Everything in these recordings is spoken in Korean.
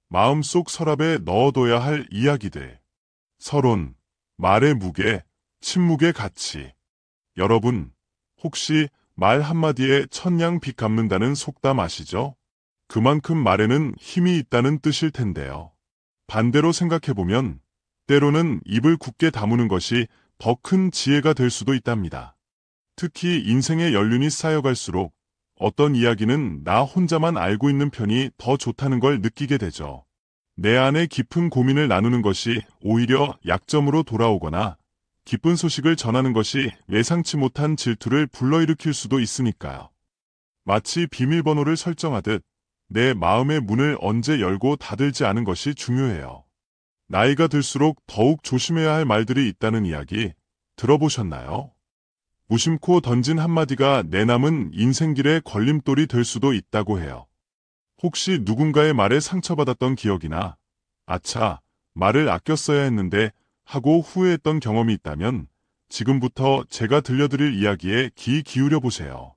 마음속 서랍에 넣어둬야 할 이야기들. 서론, 말의 무게, 침묵의 가치. 여러분, 혹시 말 한마디에 천냥 빚 갚는다는 속담 아시죠? 그만큼 말에는 힘이 있다는 뜻일 텐데요. 반대로 생각해보면 때로는 입을 굳게 다무는 것이 더 큰 지혜가 될 수도 있답니다. 특히 인생의 연륜이 쌓여갈수록 어떤 이야기는 나 혼자만 알고 있는 편이 더 좋다는 걸 느끼게 되죠. 내 안에 깊은 고민을 나누는 것이 오히려 약점으로 돌아오거나 기쁜 소식을 전하는 것이 예상치 못한 질투를 불러일으킬 수도 있으니까요. 마치 비밀번호를 설정하듯 내 마음의 문을 언제 열고 닫을지 아는 것이 중요해요. 나이가 들수록 더욱 조심해야 할 말들이 있다는 이야기 들어보셨나요? 무심코 던진 한마디가 내 남은 인생길의 걸림돌이 될 수도 있다고 해요. 혹시 누군가의 말에 상처받았던 기억이나 아차, 말을 아껴 써야 했는데 하고 후회했던 경험이 있다면 지금부터 제가 들려드릴 이야기에 귀 기울여 보세요.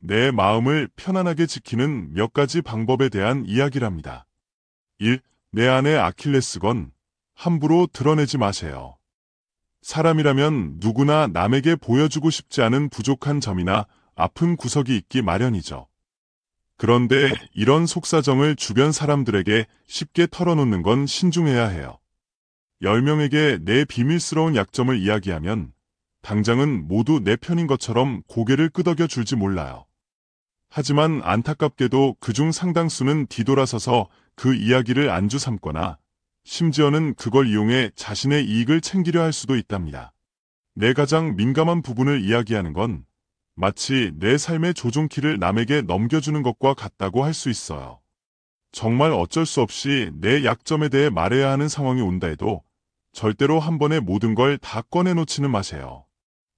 내 마음을 편안하게 지키는 몇 가지 방법에 대한 이야기랍니다. 1. 내 안의 아킬레스건, 함부로 드러내지 마세요. 사람이라면 누구나 남에게 보여주고 싶지 않은 부족한 점이나 아픈 구석이 있기 마련이죠. 그런데 이런 속사정을 주변 사람들에게 쉽게 털어놓는 건 신중해야 해요. 10명에게 내 비밀스러운 약점을 이야기하면 당장은 모두 내 편인 것처럼 고개를 끄덕여 줄지 몰라요. 하지만 안타깝게도 그중 상당수는 뒤돌아서서 그 이야기를 안주 삼거나 심지어는 그걸 이용해 자신의 이익을 챙기려 할 수도 있답니다. 내 가장 민감한 부분을 이야기하는 건 마치 내 삶의 조종키를 남에게 넘겨주는 것과 같다고 할 수 있어요. 정말 어쩔 수 없이 내 약점에 대해 말해야 하는 상황이 온다 해도 절대로 한 번에 모든 걸 다 꺼내놓지는 마세요.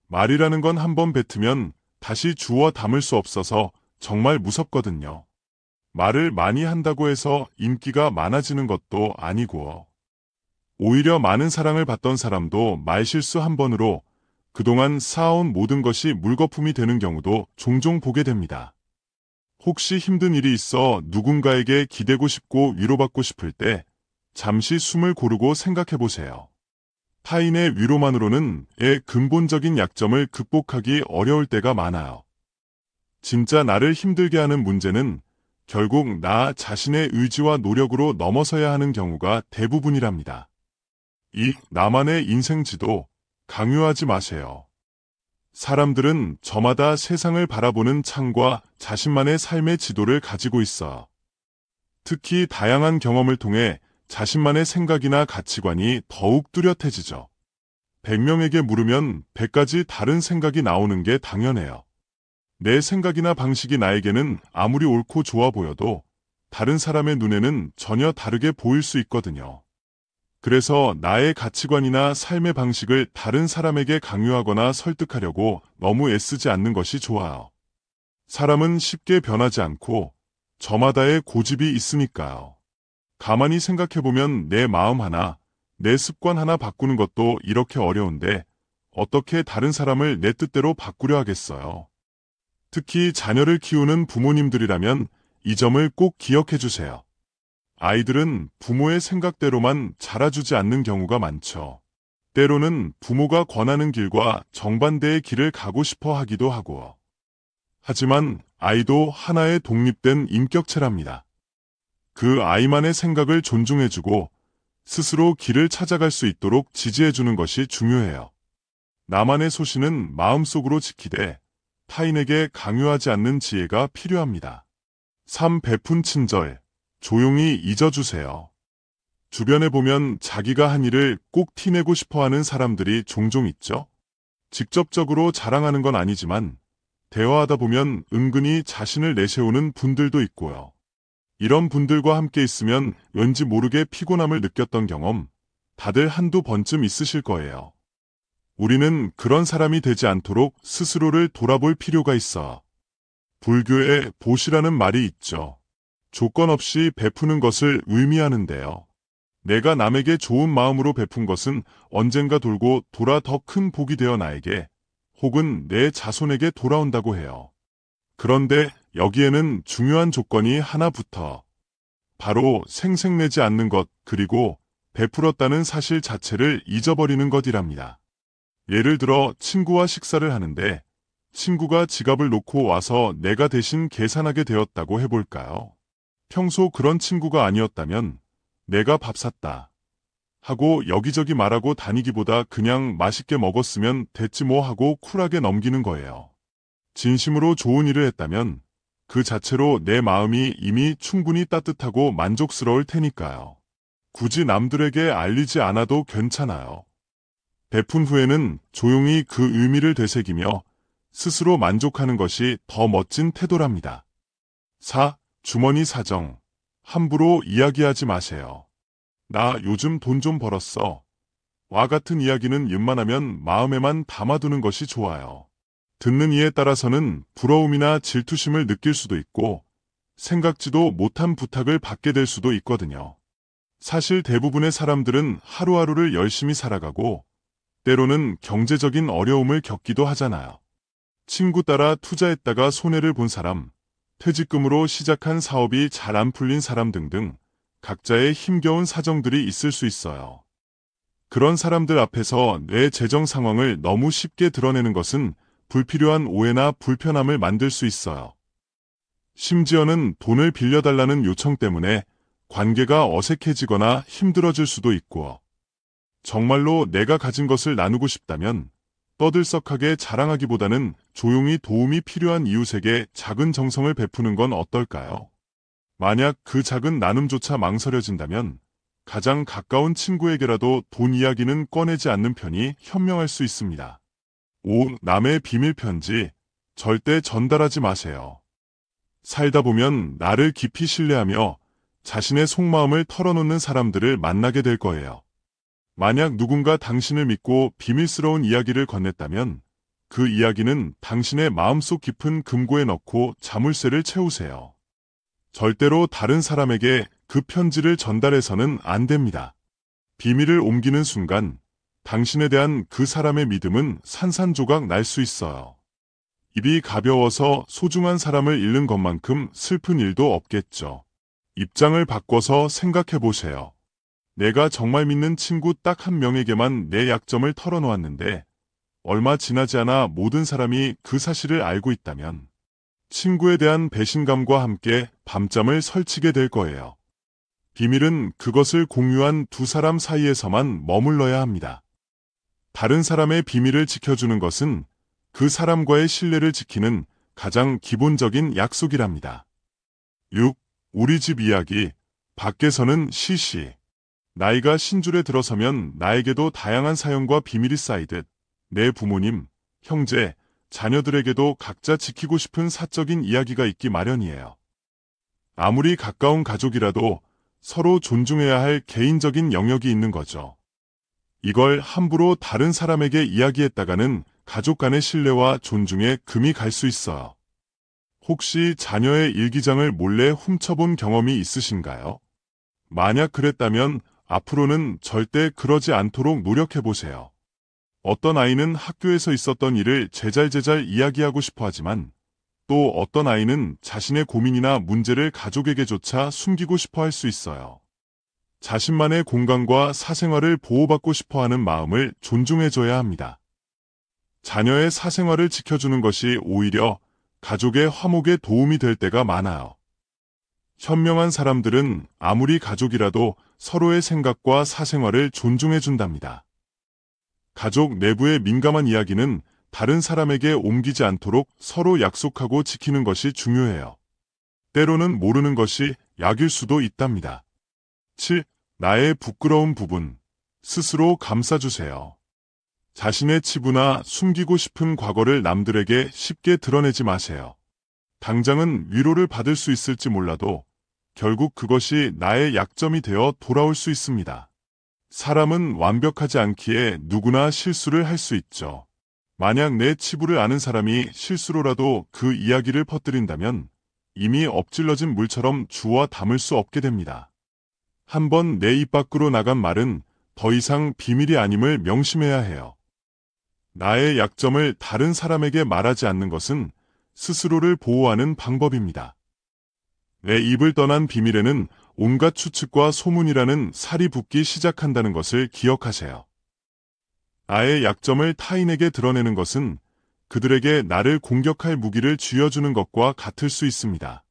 말이라는 건 한 번 뱉으면 다시 주워 담을 수 없어서 정말 무섭거든요. 말을 많이 한다고 해서 인기가 많아지는 것도 아니고 오히려 많은 사랑을 받던 사람도 말실수 한 번으로 그동안 쌓아온 모든 것이 물거품이 되는 경우도 종종 보게 됩니다. 혹시 힘든 일이 있어 누군가에게 기대고 싶고 위로받고 싶을 때 잠시 숨을 고르고 생각해 보세요. 타인의 위로만으로는 의 근본적인 약점을 극복하기 어려울 때가 많아요. 진짜 나를 힘들게 하는 문제는 결국 나 자신의 의지와 노력으로 넘어서야 하는 경우가 대부분이랍니다. 이 나만의 인생지도 강요하지 마세요. 사람들은 저마다 세상을 바라보는 창과 자신만의 삶의 지도를 가지고 있어. 특히 다양한 경험을 통해 자신만의 생각이나 가치관이 더욱 뚜렷해지죠. 100명에게 물으면 100가지 다른 생각이 나오는 게 당연해요. 내 생각이나 방식이 나에게는 아무리 옳고 좋아 보여도 다른 사람의 눈에는 전혀 다르게 보일 수 있거든요. 그래서 나의 가치관이나 삶의 방식을 다른 사람에게 강요하거나 설득하려고 너무 애쓰지 않는 것이 좋아요. 사람은 쉽게 변하지 않고 저마다의 고집이 있으니까요. 가만히 생각해보면 내 마음 하나, 내 습관 하나 바꾸는 것도 이렇게 어려운데 어떻게 다른 사람을 내 뜻대로 바꾸려 하겠어요. 특히 자녀를 키우는 부모님들이라면 이 점을 꼭 기억해 주세요. 아이들은 부모의 생각대로만 자라주지 않는 경우가 많죠. 때로는 부모가 권하는 길과 정반대의 길을 가고 싶어 하기도 하고. 하지만 아이도 하나의 독립된 인격체랍니다. 그 아이만의 생각을 존중해주고 스스로 길을 찾아갈 수 있도록 지지해주는 것이 중요해요. 나만의 소신은 마음속으로 지키되 타인에게 강요하지 않는 지혜가 필요합니다. 3. 베푼 친절. 조용히 잊어주세요. 주변에 보면 자기가 한 일을 꼭 티내고 싶어하는 사람들이 종종 있죠. 직접적으로 자랑하는 건 아니지만 대화하다 보면 은근히 자신을 내세우는 분들도 있고요. 이런 분들과 함께 있으면 왠지 모르게 피곤함을 느꼈던 경험 다들 한두 번쯤 있으실 거예요. 우리는 그런 사람이 되지 않도록 스스로를 돌아볼 필요가 있어. 불교에 보시라는 말이 있죠. 조건 없이 베푸는 것을 의미하는데요. 내가 남에게 좋은 마음으로 베푼 것은 언젠가 돌고 돌아 더 큰 복이 되어 나에게 혹은 내 자손에게 돌아온다고 해요. 그런데 여기에는 중요한 조건이 하나 붙어. 바로 생색내지 않는 것, 그리고 베풀었다는 사실 자체를 잊어버리는 것이랍니다. 예를 들어 친구와 식사를 하는데 친구가 지갑을 놓고 와서 내가 대신 계산하게 되었다고 해볼까요? 평소 그런 친구가 아니었다면 내가 밥 샀다 하고 여기저기 말하고 다니기보다 그냥 맛있게 먹었으면 됐지 뭐 하고 쿨하게 넘기는 거예요. 진심으로 좋은 일을 했다면 그 자체로 내 마음이 이미 충분히 따뜻하고 만족스러울 테니까요. 굳이 남들에게 알리지 않아도 괜찮아요. 베푼 후에는 조용히 그 의미를 되새기며 스스로 만족하는 것이 더 멋진 태도랍니다. 4. 주머니 사정. 함부로 이야기하지 마세요. 나 요즘 돈 좀 벌었어. 와 같은 이야기는 웬만하면 마음에만 담아두는 것이 좋아요. 듣는 이에 따라서는 부러움이나 질투심을 느낄 수도 있고 생각지도 못한 부탁을 받게 될 수도 있거든요. 사실 대부분의 사람들은 하루하루를 열심히 살아가고 때로는 경제적인 어려움을 겪기도 하잖아요. 친구 따라 투자했다가 손해를 본 사람, 퇴직금으로 시작한 사업이 잘 안 풀린 사람 등등 각자의 힘겨운 사정들이 있을 수 있어요. 그런 사람들 앞에서 내 재정 상황을 너무 쉽게 드러내는 것은 불필요한 오해나 불편함을 만들 수 있어요. 심지어는 돈을 빌려달라는 요청 때문에 관계가 어색해지거나 힘들어질 수도 있고, 정말로 내가 가진 것을 나누고 싶다면 떠들썩하게 자랑하기보다는 조용히 도움이 필요한 이웃에게 작은 정성을 베푸는 건 어떨까요? 만약 그 작은 나눔조차 망설여진다면 가장 가까운 친구에게라도 돈 이야기는 꺼내지 않는 편이 현명할 수 있습니다. 5. 남의 비밀 편지. 절대 전달하지 마세요. 살다 보면 나를 깊이 신뢰하며 자신의 속마음을 털어놓는 사람들을 만나게 될 거예요. 만약 누군가 당신을 믿고 비밀스러운 이야기를 건넸다면 그 이야기는 당신의 마음속 깊은 금고에 넣고 자물쇠를 채우세요. 절대로 다른 사람에게 그 편지를 전달해서는 안 됩니다. 비밀을 옮기는 순간 당신에 대한 그 사람의 믿음은 산산조각 날 수 있어요. 입이 가벼워서 소중한 사람을 잃는 것만큼 슬픈 일도 없겠죠. 입장을 바꿔서 생각해 보세요. 내가 정말 믿는 친구 딱 한 명에게만 내 약점을 털어놓았는데 얼마 지나지 않아 모든 사람이 그 사실을 알고 있다면 친구에 대한 배신감과 함께 밤잠을 설치게 될 거예요. 비밀은 그것을 공유한 두 사람 사이에서만 머물러야 합니다. 다른 사람의 비밀을 지켜주는 것은 그 사람과의 신뢰를 지키는 가장 기본적인 약속이랍니다. 6. 우리 집 이야기. 밖에서는 시시. 나이가 신줄에 들어서면 나에게도 다양한 사연과 비밀이 쌓이듯 내 부모님, 형제, 자녀들에게도 각자 지키고 싶은 사적인 이야기가 있기 마련이에요. 아무리 가까운 가족이라도 서로 존중해야 할 개인적인 영역이 있는 거죠. 이걸 함부로 다른 사람에게 이야기했다가는 가족 간의 신뢰와 존중에 금이 갈 수 있어요. 혹시 자녀의 일기장을 몰래 훔쳐본 경험이 있으신가요? 만약 그랬다면 앞으로는 절대 그러지 않도록 노력해보세요. 어떤 아이는 학교에서 있었던 일을 제잘제잘 이야기하고 싶어 하지만 또 어떤 아이는 자신의 고민이나 문제를 가족에게조차 숨기고 싶어 할 수 있어요. 자신만의 공간과 사생활을 보호받고 싶어 하는 마음을 존중해줘야 합니다. 자녀의 사생활을 지켜주는 것이 오히려 가족의 화목에 도움이 될 때가 많아요. 현명한 사람들은 아무리 가족이라도 서로의 생각과 사생활을 존중해준답니다. 가족 내부의 민감한 이야기는 다른 사람에게 옮기지 않도록 서로 약속하고 지키는 것이 중요해요. 때로는 모르는 것이 약일 수도 있답니다. 7. 나의 부끄러운 부분. 스스로 감싸주세요. 자신의 치부나 숨기고 싶은 과거를 남들에게 쉽게 드러내지 마세요. 당장은 위로를 받을 수 있을지 몰라도 결국 그것이 나의 약점이 되어 돌아올 수 있습니다. 사람은 완벽하지 않기에 누구나 실수를 할 수 있죠. 만약 내 치부를 아는 사람이 실수로라도 그 이야기를 퍼뜨린다면 이미 엎질러진 물처럼 주워 담을 수 없게 됩니다. 한번 내 입 밖으로 나간 말은 더 이상 비밀이 아님을 명심해야 해요. 나의 약점을 다른 사람에게 말하지 않는 것은 스스로를 보호하는 방법입니다. 내 입을 떠난 비밀에는 온갖 추측과 소문이라는 살이 붙기 시작한다는 것을 기억하세요. 나의 약점을 타인에게 드러내는 것은 그들에게 나를 공격할 무기를 쥐어주는 것과 같을 수 있습니다.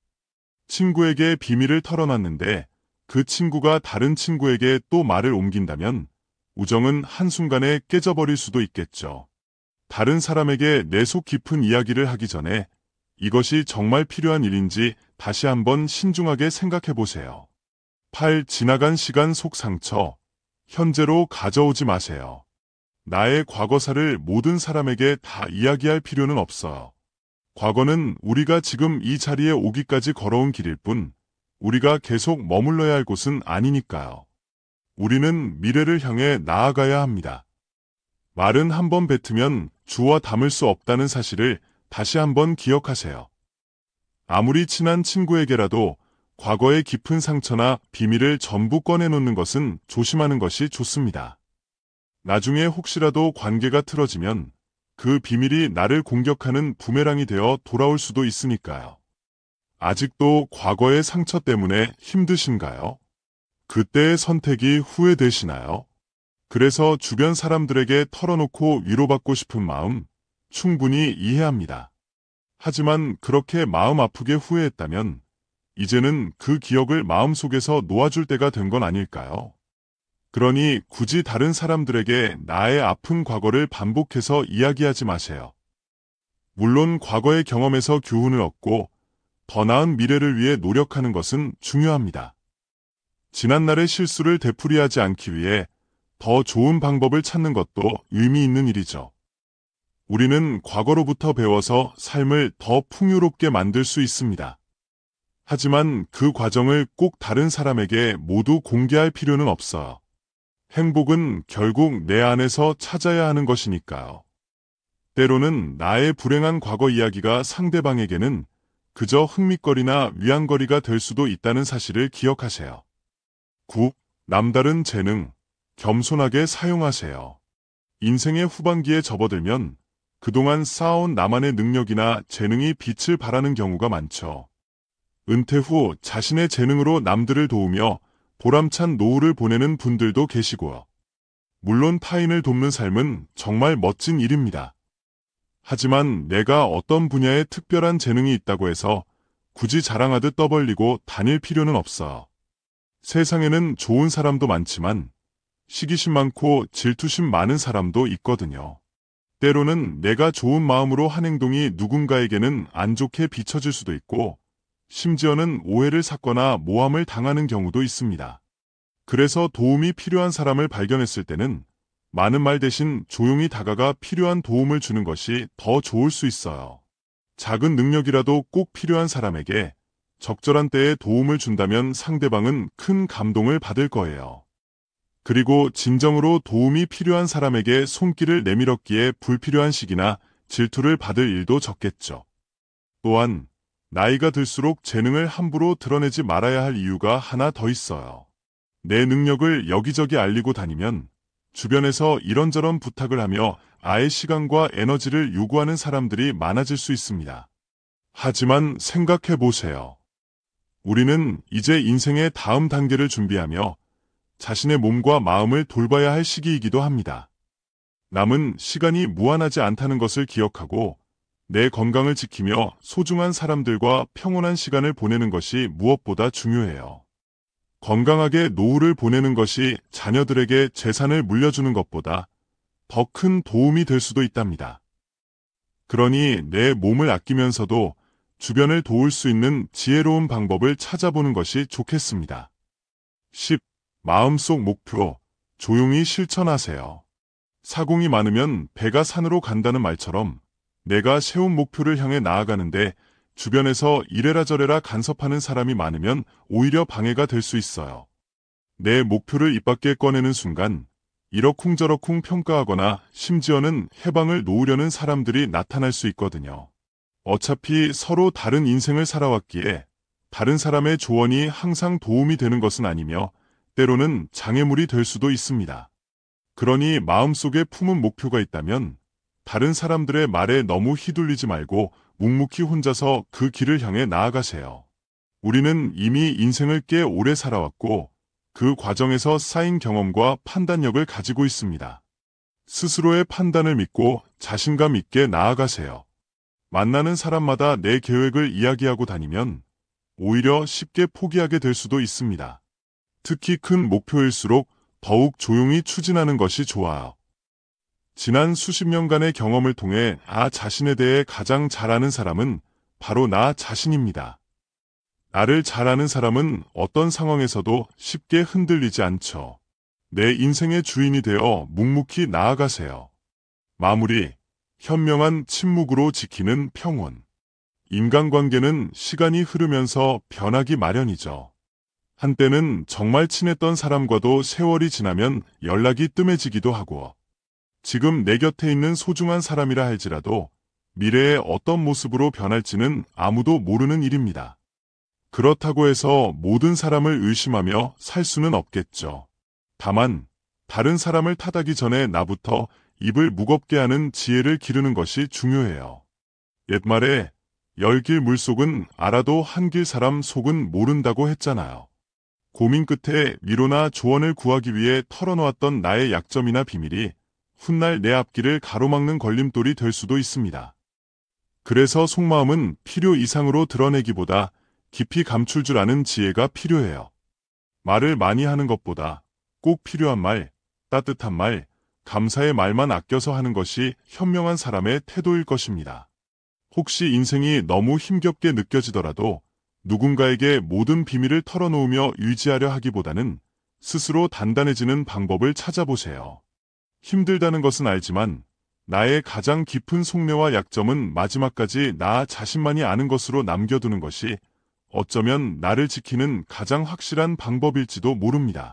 친구에게 비밀을 털어놨는데 그 친구가 다른 친구에게 또 말을 옮긴다면 우정은 한순간에 깨져버릴 수도 있겠죠. 다른 사람에게 내 속 깊은 이야기를 하기 전에 이것이 정말 필요한 일인지 다시 한번 신중하게 생각해 보세요. 8. 지나간 시간 속 상처. 현재로 가져오지 마세요. 나의 과거사를 모든 사람에게 다 이야기할 필요는 없어요. 과거는 우리가 지금 이 자리에 오기까지 걸어온 길일 뿐, 우리가 계속 머물러야 할 곳은 아니니까요. 우리는 미래를 향해 나아가야 합니다. 말은 한번 뱉으면 주워 담을 수 없다는 사실을 다시 한번 기억하세요. 아무리 친한 친구에게라도 과거의 깊은 상처나 비밀을 전부 꺼내놓는 것은 조심하는 것이 좋습니다. 나중에 혹시라도 관계가 틀어지면 그 비밀이 나를 공격하는 부메랑이 되어 돌아올 수도 있으니까요. 아직도 과거의 상처 때문에 힘드신가요? 그때의 선택이 후회되시나요? 그래서 주변 사람들에게 털어놓고 위로받고 싶은 마음 충분히 이해합니다. 하지만 그렇게 마음 아프게 후회했다면 이제는 그 기억을 마음속에서 놓아줄 때가 된 건 아닐까요? 그러니 굳이 다른 사람들에게 나의 아픈 과거를 반복해서 이야기하지 마세요. 물론 과거의 경험에서 교훈을 얻고 더 나은 미래를 위해 노력하는 것은 중요합니다. 지난날의 실수를 되풀이하지 않기 위해 더 좋은 방법을 찾는 것도 의미 있는 일이죠. 우리는 과거로부터 배워서 삶을 더 풍요롭게 만들 수 있습니다. 하지만 그 과정을 꼭 다른 사람에게 모두 공개할 필요는 없어요. 행복은 결국 내 안에서 찾아야 하는 것이니까요. 때로는 나의 불행한 과거 이야기가 상대방에게는 그저 흥미거리나 위안거리가 될 수도 있다는 사실을 기억하세요. 9. 남다른 재능, 겸손하게 사용하세요. 인생의 후반기에 접어들면 그동안 쌓아온 나만의 능력이나 재능이 빛을 발하는 경우가 많죠. 은퇴 후 자신의 재능으로 남들을 도우며 보람찬 노후를 보내는 분들도 계시고요. 물론 타인을 돕는 삶은 정말 멋진 일입니다. 하지만 내가 어떤 분야에 특별한 재능이 있다고 해서 굳이 자랑하듯 떠벌리고 다닐 필요는 없어요. 세상에는 좋은 사람도 많지만 시기심 많고 질투심 많은 사람도 있거든요. 때로는 내가 좋은 마음으로 한 행동이 누군가에게는 안 좋게 비춰질 수도 있고 심지어는 오해를 샀거나 모함을 당하는 경우도 있습니다. 그래서 도움이 필요한 사람을 발견했을 때는 많은 말 대신 조용히 다가가 필요한 도움을 주는 것이 더 좋을 수 있어요. 작은 능력이라도 꼭 필요한 사람에게 적절한 때에 도움을 준다면 상대방은 큰 감동을 받을 거예요. 그리고 진정으로 도움이 필요한 사람에게 손길을 내밀었기에 불필요한 시기나 질투를 받을 일도 적겠죠. 또한 나이가 들수록 재능을 함부로 드러내지 말아야 할 이유가 하나 더 있어요. 내 능력을 여기저기 알리고 다니면 주변에서 이런저런 부탁을 하며 나의 시간과 에너지를 요구하는 사람들이 많아질 수 있습니다. 하지만 생각해 보세요. 우리는 이제 인생의 다음 단계를 준비하며 자신의 몸과 마음을 돌봐야 할 시기이기도 합니다. 남은 시간이 무한하지 않다는 것을 기억하고 내 건강을 지키며 소중한 사람들과 평온한 시간을 보내는 것이 무엇보다 중요해요. 건강하게 노후를 보내는 것이 자녀들에게 재산을 물려주는 것보다 더 큰 도움이 될 수도 있답니다. 그러니 내 몸을 아끼면서도 주변을 도울 수 있는 지혜로운 방법을 찾아보는 것이 좋겠습니다. 10. 마음속 목표, 조용히 실천하세요. 사공이 많으면 배가 산으로 간다는 말처럼 내가 세운 목표를 향해 나아가는데 주변에서 이래라 저래라 간섭하는 사람이 많으면 오히려 방해가 될 수 있어요. 내 목표를 입 밖에 꺼내는 순간 이러쿵저러쿵 평가하거나 심지어는 해방을 놓으려는 사람들이 나타날 수 있거든요. 어차피 서로 다른 인생을 살아왔기에 다른 사람의 조언이 항상 도움이 되는 것은 아니며 때로는 장애물이 될 수도 있습니다. 그러니 마음속에 품은 목표가 있다면 다른 사람들의 말에 너무 휘둘리지 말고 묵묵히 혼자서 그 길을 향해 나아가세요. 우리는 이미 인생을 꽤 오래 살아왔고 그 과정에서 쌓인 경험과 판단력을 가지고 있습니다. 스스로의 판단을 믿고 자신감 있게 나아가세요. 만나는 사람마다 내 계획을 이야기하고 다니면 오히려 쉽게 포기하게 될 수도 있습니다. 특히 큰 목표일수록 더욱 조용히 추진하는 것이 좋아요. 지난 수십 년간의 경험을 통해 나 자신에 대해 가장 잘 아는 사람은 바로 나 자신입니다. 나를 잘 아는 사람은 어떤 상황에서도 쉽게 흔들리지 않죠. 내 인생의 주인이 되어 묵묵히 나아가세요. 마무리, 현명한 침묵으로 지키는 평온. 인간관계는 시간이 흐르면서 변하기 마련이죠. 한때는 정말 친했던 사람과도 세월이 지나면 연락이 뜸해지기도 하고, 지금 내 곁에 있는 소중한 사람이라 할지라도 미래에 어떤 모습으로 변할지는 아무도 모르는 일입니다. 그렇다고 해서 모든 사람을 의심하며 살 수는 없겠죠. 다만 다른 사람을 탓하기 전에 나부터 입을 무겁게 하는 지혜를 기르는 것이 중요해요. 옛말에 열길 물속은 알아도 한길 사람 속은 모른다고 했잖아요. 고민 끝에 위로나 조언을 구하기 위해 털어놓았던 나의 약점이나 비밀이 훗날 내 앞길을 가로막는 걸림돌이 될 수도 있습니다. 그래서 속마음은 필요 이상으로 드러내기보다 깊이 감출 줄 아는 지혜가 필요해요. 말을 많이 하는 것보다 꼭 필요한 말, 따뜻한 말, 감사의 말만 아껴서 하는 것이 현명한 사람의 태도일 것입니다. 혹시 인생이 너무 힘겹게 느껴지더라도 누군가에게 모든 비밀을 털어놓으며 유지하려 하기보다는 스스로 단단해지는 방법을 찾아보세요. 힘들다는 것은 알지만 나의 가장 깊은 속내와 약점은 마지막까지 나 자신만이 아는 것으로 남겨두는 것이 어쩌면 나를 지키는 가장 확실한 방법일지도 모릅니다.